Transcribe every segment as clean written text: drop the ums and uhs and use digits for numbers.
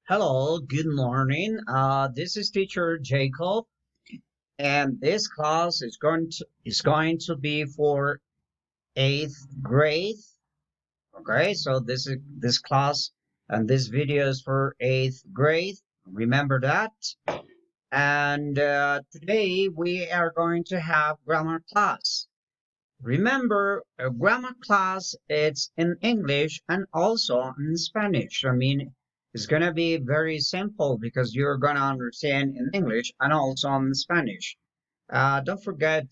Hello, good morning. This is teacher Jacob, and this class is going to be for eighth grade. Okay, so this class and this video is for eighth grade. Remember that. And today we are going to have grammar class. Remember, a grammar class, it's in English and also in Spanish. I mean, it's going to be very simple because you're going to understand in English and also in Spanish. Don't forget,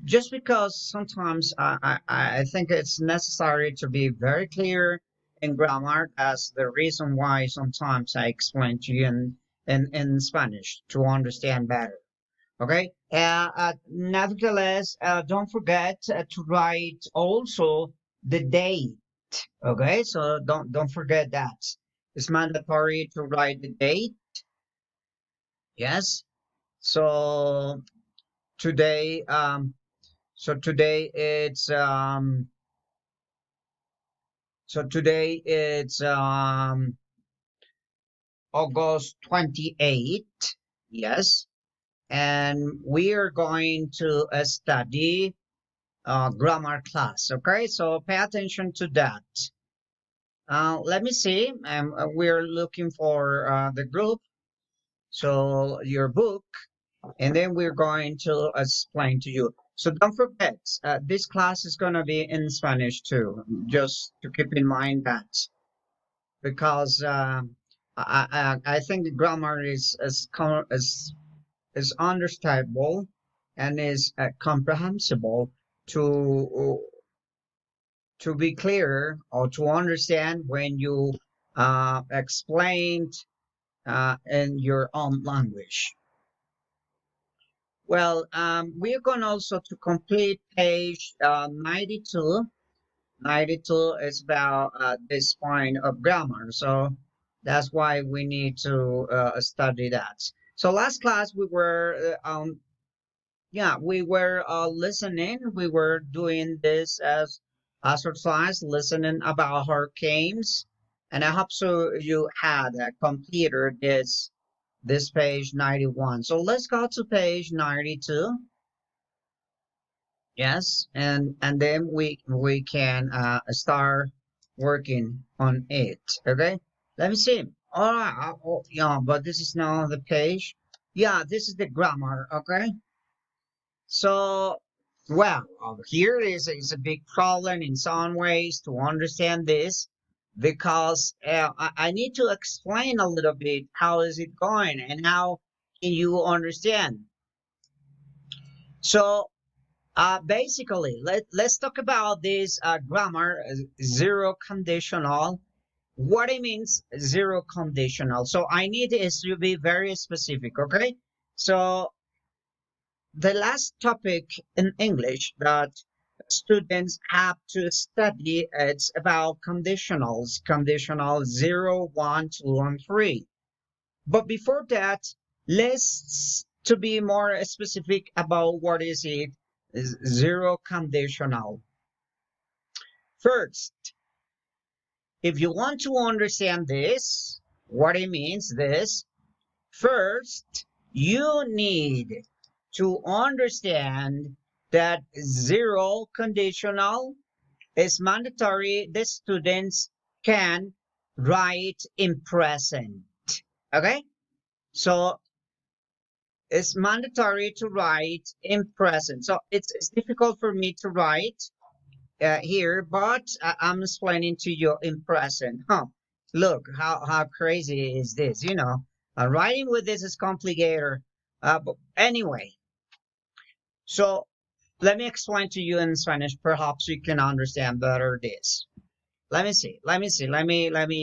just because sometimes I think it's necessary to be very clear in grammar. That's the reason why sometimes I explain to you in Spanish to understand better. Okay. Nevertheless, don't forget to write also the date. Okay. So don't forget that. It's mandatory to write the date. Yes. So today, today it's August 28th. Yes. And we are going to study grammar class. Okay, so pay attention to that. Let me see. We're looking for the group, so your book, and then we're going to explain to you. So don't forget, this class is going to be in Spanish too. Just to keep in mind that because I think the grammar is understandable and is comprehensible to be clear or to understand when you explained in your own language. Well, we're going also to complete page 92. 92 is about this point of grammar. So that's why we need to study that. So last class we were yeah, we were listening. We were doing this as exercise, listening about hurricanes, and I hope so you had completed this page 91. So let's go to page 92. Yes, and then we can start working on it. Okay, let me see. All right. Oh, yeah, but this is now the page. Yeah, this is the grammar. Okay. So, well, here is a big problem in some ways to understand this because I need to explain a little bit how is it going and how can you understand. So, basically, let's talk about this grammar zero conditional. What it means zero conditional. So I need is to be very specific, okay? So the last topic in English that students have to study it's about conditionals, conditional 0, 1, 2, and 3. But before that, let's to be more specific about what is it is zero conditional. First, if you want to understand this, what it means this, first, you need to understand that zero conditional is mandatory. The students can write in present. Okay? So it's mandatory to write in present. So it's difficult for me to write here, but I'm explaining to you in present. Huh. Look, how crazy is this? Writing with this is complicated. But anyway, so let me explain to you in Spanish. Perhaps you can understand better this. Let me see. Let me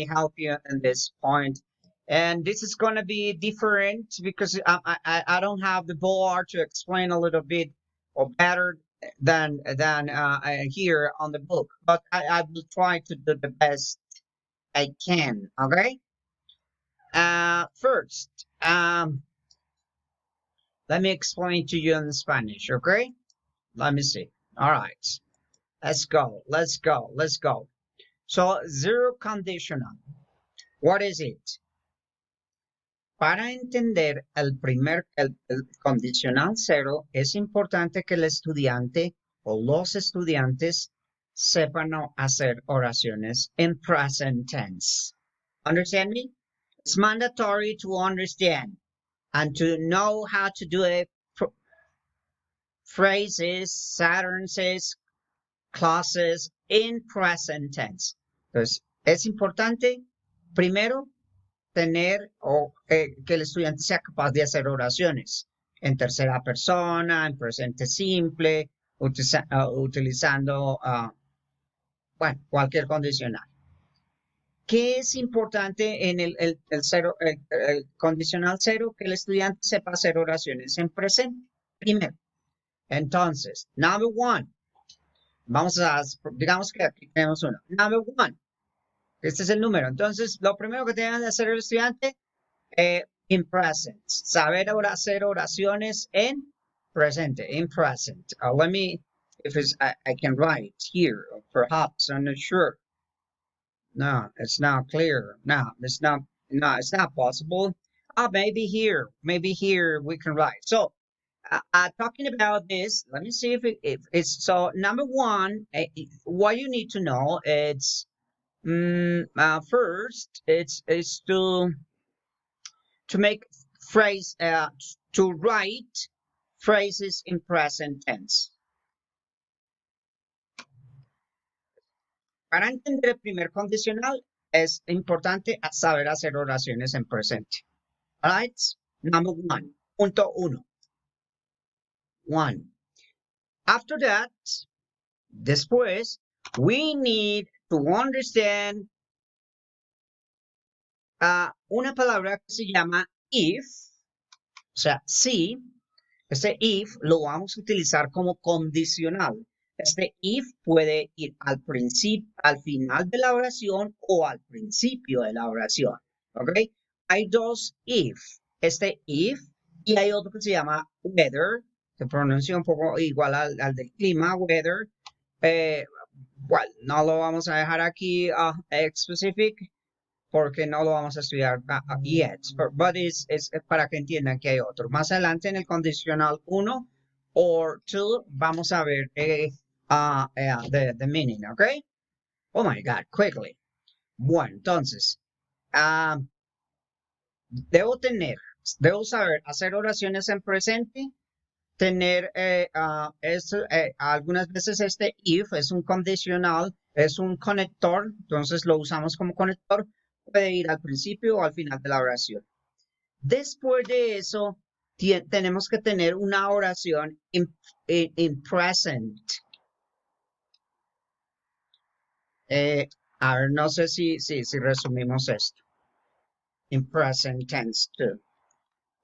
help you in this point. And this is gonna be different because I don't have the board to explain a little bit or better than here on the book. But I will try to do the best I can. Okay. First, let me explain to you in Spanish. Okay. Let me see. All right. Let's go. Let's go. Let's go. So zero conditional. What is it? Para entender el condicional cero, es importante que el estudiante o los estudiantes sepan hacer oraciones en present tense. Understand me? It's mandatory to understand and to know how to do it. Phrases, sentences, clauses in present tense. Entonces, es importante, primero, tener o que el estudiante sea capaz de hacer oraciones en tercera persona, en presente simple, utilizando, bueno, cualquier condicional. ¿Qué es importante en el condicional cero? Que el estudiante sepa hacer oraciones en presente, primero. Entonces, number one, digamos que aquí tenemos uno. Number one, este es el número. Entonces, lo primero que tiene que hacer el estudiante, in present, saber hacer oraciones en presente, in present. Let me, if it's, I can write here, perhaps, I'm not sure. No, it's not clear. No, it's not possible. Maybe here we can write. So, talking about this, let me see if it's so. Number one, what you need to know it's first it's to make phrase to write phrases in present tense. Para entender el primer condicional es importante saber hacer oraciones en presente. All right, number one, punto uno. One. After that, después, we need to understand una palabra que se llama if, o sea, si. Este if lo vamos a utilizar como condicional. Este if puede ir al principio, al final de la oración o al principio de la oración. ¿Ok? Hay dos if. Este if y hay otro que se llama weather, se pronuncia un poco igual al del clima, weather. Bueno, no lo vamos a dejar aquí specific porque no lo vamos a estudiar yet, but es para que entiendan que hay otro. Más adelante en el condicional 1 or 2 vamos a ver the meaning, ¿ok? Oh my God, quickly. Bueno, entonces, debo saber hacer oraciones en presente, tener algunas veces este if es un condicional, es un conector, entonces lo usamos como conector, puede ir al principio o al final de la oración. Después de eso, tenemos que tener una oración in present. A ver, no sé si resumimos esto. In present tense too.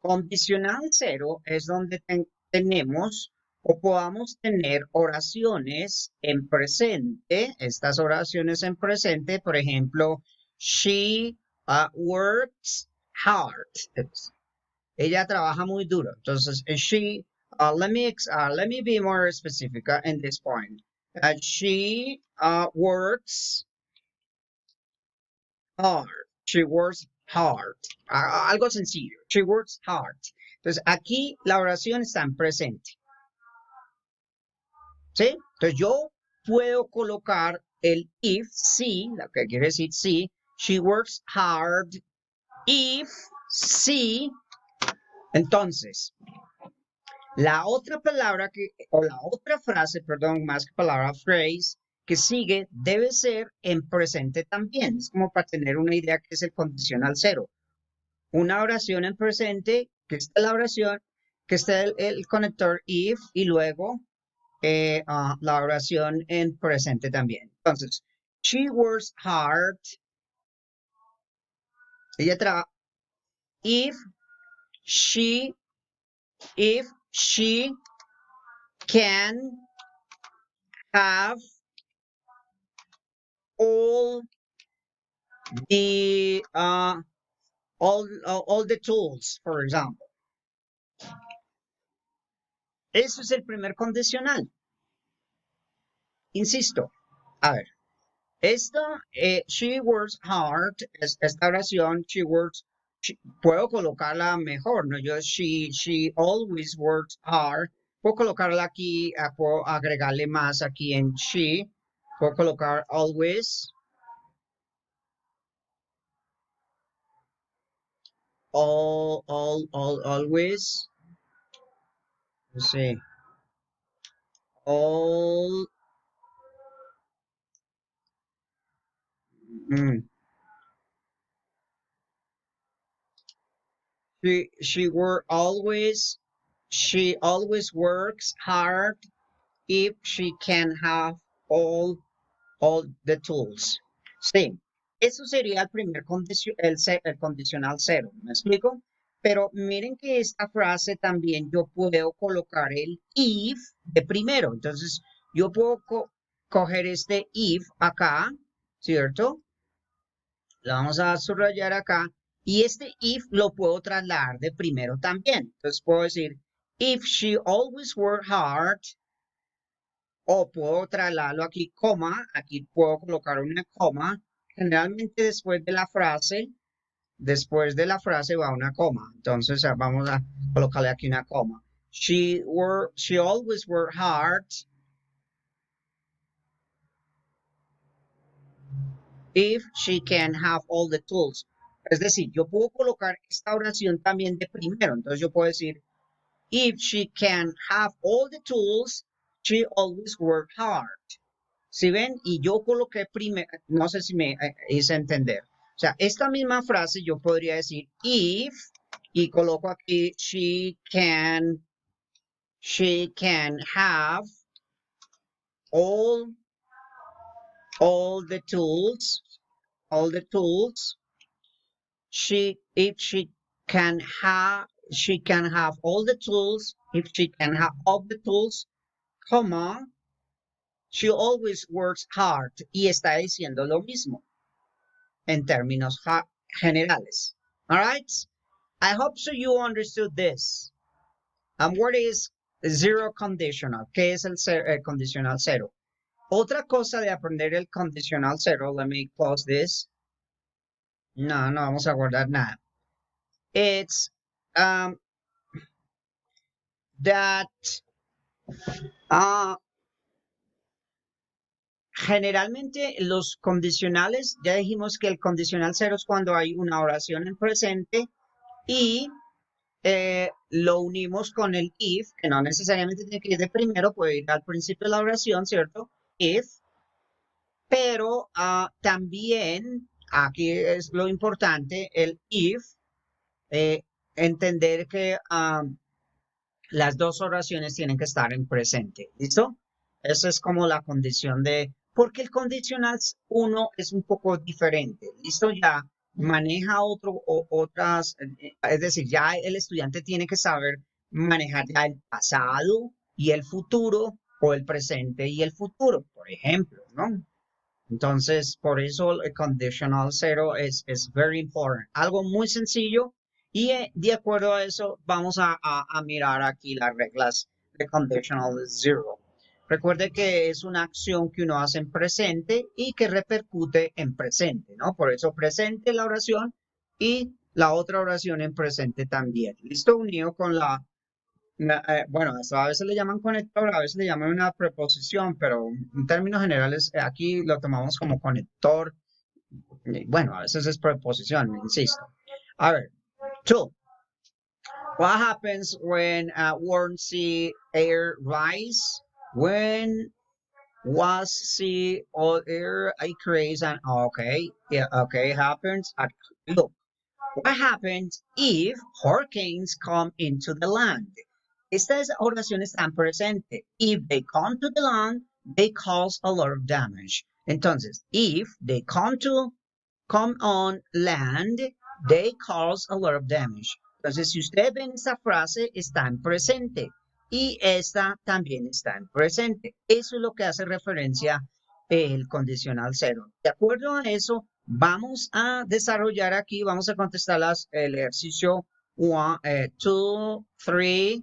Condicional cero es donde tenemos o podamos tener oraciones en presente. Estas oraciones en presente, por ejemplo, she works hard. Ella trabaja muy duro. Entonces, she, let me be more specific in this point. She works hard. She works hard. Algo sencillo. She works hard. Entonces, aquí la oración está en presente. ¿Sí? Entonces, yo puedo colocar el if, sí, lo que quiere decir sí. She works hard. If, sí. Entonces, la otra palabra o la otra frase, perdón, más que palabra, phrase, que sigue debe ser en presente también. Es como para tener una idea que es el condicional cero. Una oración en presente, que está la oración, que está el conector if y luego la oración en presente también. Entonces, she works hard. Ella trabaja. If she can have all the all the tools, for example. Eso es el primer condicional. Insisto, a ver, esta, she works hard, esta oración, she works puedo colocarla mejor, ¿no? She always works hard. Puedo colocarla aquí, puedo agregarle más aquí en she. Puedo colocar always. Always. Let's see. All. Mm, she always works hard if she can have all the tools. Sí, eso sería el primer el condicional cero, ¿me explico? Pero miren que esta frase también yo puedo colocar el if de primero. Entonces, yo puedo coger este if acá, ¿cierto? Lo vamos a subrayar acá. Y este if lo puedo trasladar de primero también. Entonces puedo decir, if she always work hard, o puedo trasladarlo aquí, coma, aquí puedo colocar una coma. Generalmente después de la frase va una coma. Entonces vamos a colocarle aquí una coma. She always work hard if she can have all the tools. Es decir, yo puedo colocar esta oración también de primero. Entonces yo puedo decir, if she can have all the tools, she always work hard. ¿Sí ven? Y yo coloqué primero, no sé si me hice entender. O sea, esta misma frase yo podría decir if, y coloco aquí, she can have all, all the tools, all the tools. If she can have all the tools, if she can have all the tools, comma, she always works hard. Y está diciendo lo mismo en términos generales. All right? I hope so you understood this. And what is zero conditional? ¿Qué es el condicional cero? Otra cosa de aprender el condicional cero, let me close this. No, no vamos a guardar nada. It's that generalmente los condicionales, ya dijimos que el condicional cero es cuando hay una oración en presente y lo unimos con el if, que no necesariamente tiene que ir de primero, puede ir al principio de la oración, ¿cierto? If, pero también, aquí es lo importante, el if, entender que las dos oraciones tienen que estar en presente, ¿listo? Esa es como la condición porque el condicional uno es un poco diferente, ¿listo? Ya maneja otras, es decir, ya el estudiante tiene que saber manejar ya el pasado y el futuro, o el presente y el futuro, por ejemplo, ¿no? Entonces, por eso el conditional cero es very important. Algo muy sencillo y de acuerdo a eso vamos a mirar aquí las reglas de conditional zero. Recuerde que es una acción que uno hace en presente y que repercute en presente, ¿no? Por eso presente la oración y la otra oración en presente también. ¿Listo? Unido con bueno, eso a veces le llaman conector, a veces le llaman una preposición, pero en términos generales aquí lo tomamos como conector. Bueno, a veces es preposición, insisto. A ver, two. What happens when warm sea air rise? When was sea or air increase? And okay, yeah, okay, happens. Look, what happens if hurricanes come into the land? Estas oraciones están presentes. If they come to the land, they cause a lot of damage. Entonces, if they come on land, they cause a lot of damage. Entonces, si ustedes ven esta frase, está en presente. Y esta también está en presente. Eso es lo que hace referencia el condicional cero. De acuerdo a eso, vamos a desarrollar aquí, vamos a contestar el ejercicio 1, 2, 3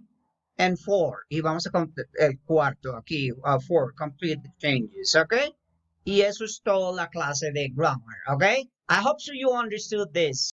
and 4. Y vamos a el cuarto aquí, 4, complete the changes, ¿ok? Y eso es toda la clase de grammar, ¿ok? I hope so you understood this.